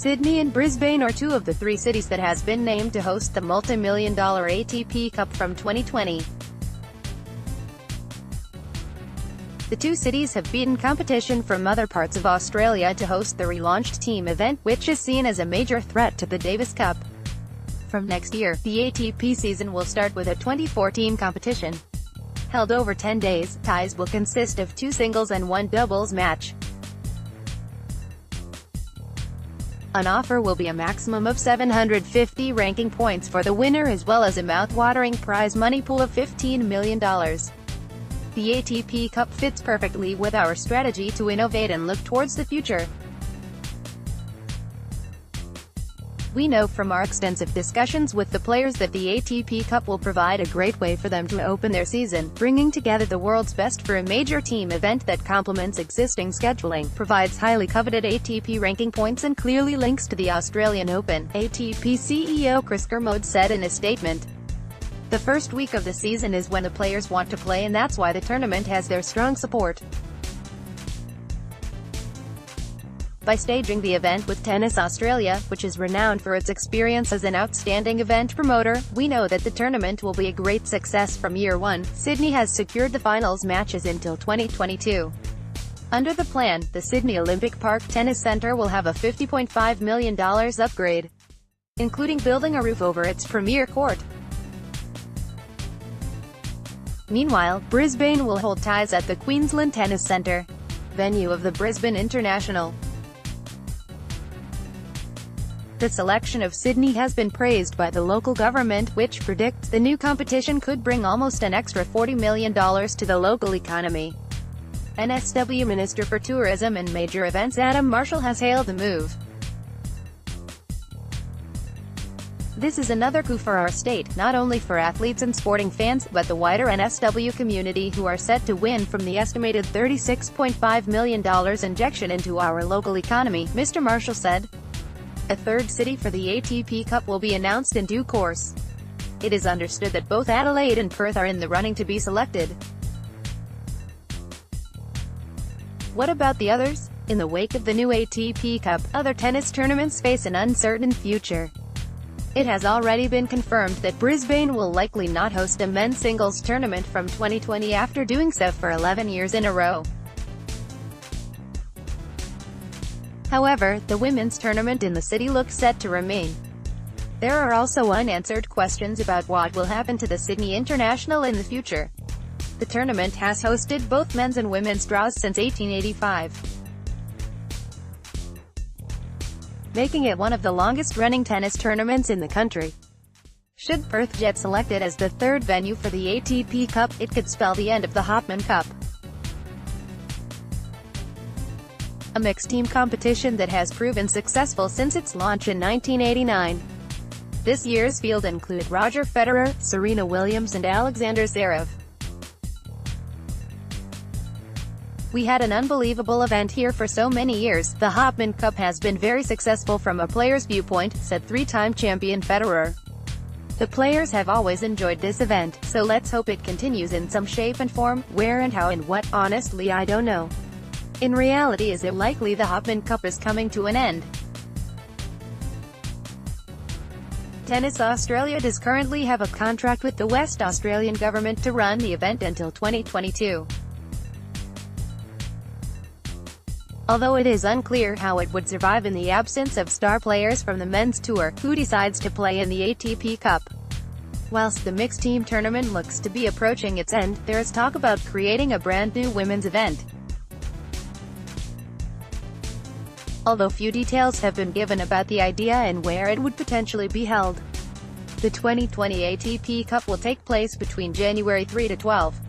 Sydney and Brisbane are two of the three cities that has been named to host the multi-million-dollar ATP Cup from 2020. The two cities have beaten competition from other parts of Australia to host the relaunched team event, which is seen as a major threat to the Davis Cup. From next year, the ATP season will start with a 24-team competition. Held over 10 days, ties will consist of 2 singles and 1 doubles match. On offer will be a maximum of 750 ranking points for the winner, as well as a mouth-watering prize money pool of $15 million. The ATP Cup fits perfectly with our strategy to innovate and look towards the future. We know from our extensive discussions with the players that the ATP Cup will provide a great way for them to open their season, bringing together the world's best for a major team event that complements existing scheduling, provides highly coveted ATP ranking points and clearly links to the Australian Open, ATP CEO Chris Kermode said in a statement. The first week of the season is when the players want to play, and that's why the tournament has their strong support. By staging the event with Tennis Australia, which is renowned for its experience as an outstanding event promoter, we know that the tournament will be a great success from year one. Sydney has secured the finals matches until 2022. Under the plan, the Sydney Olympic Park Tennis Centre will have a $50.5 million upgrade, including building a roof over its premier court. Meanwhile, Brisbane will hold ties at the Queensland Tennis Centre, venue of the Brisbane International. The selection of Sydney has been praised by the local government, which predicts the new competition could bring almost an extra $40 million to the local economy. NSW Minister for Tourism and Major Events Adam Marshall has hailed the move. This is another coup for our state, not only for athletes and sporting fans, but the wider NSW community, who are set to win from the estimated $36.5 million injection into our local economy, Mr. Marshall said. A third city for the ATP Cup will be announced in due course. It is understood that both Adelaide and Perth are in the running to be selected. What about the others? In the wake of the new ATP Cup, other tennis tournaments face an uncertain future. It has already been confirmed that Brisbane will likely not host a men's singles tournament from 2020 after doing so for 11 years in a row. However, the women's tournament in the city looks set to remain. There are also unanswered questions about what will happen to the Sydney International in the future. The tournament has hosted both men's and women's draws since 1885. Making it one of the longest-running tennis tournaments in the country. Should Perth get selected as the third venue for the ATP Cup, it could spell the end of the Hopman Cup, a mixed-team competition that has proven successful since its launch in 1989. This year's field include Roger Federer, Serena Williams and Alexander Zverev. We had an unbelievable event here for so many years. The Hopman Cup has been very successful from a player's viewpoint, said three-time champion Federer. The players have always enjoyed this event, so let's hope it continues in some shape and form. Where and how and what, honestly I don't know. In reality, is it likely the Hopman Cup is coming to an end? Tennis Australia does currently have a contract with the West Australian government to run the event until 2022. Although it is unclear how it would survive in the absence of star players from the men's tour, who decides to play in the ATP Cup. Whilst the mixed team tournament looks to be approaching its end, there is talk about creating a brand new women's event. Although few details have been given about the idea and where it would potentially be held. The 2020 ATP Cup will take place between January 3 to 12.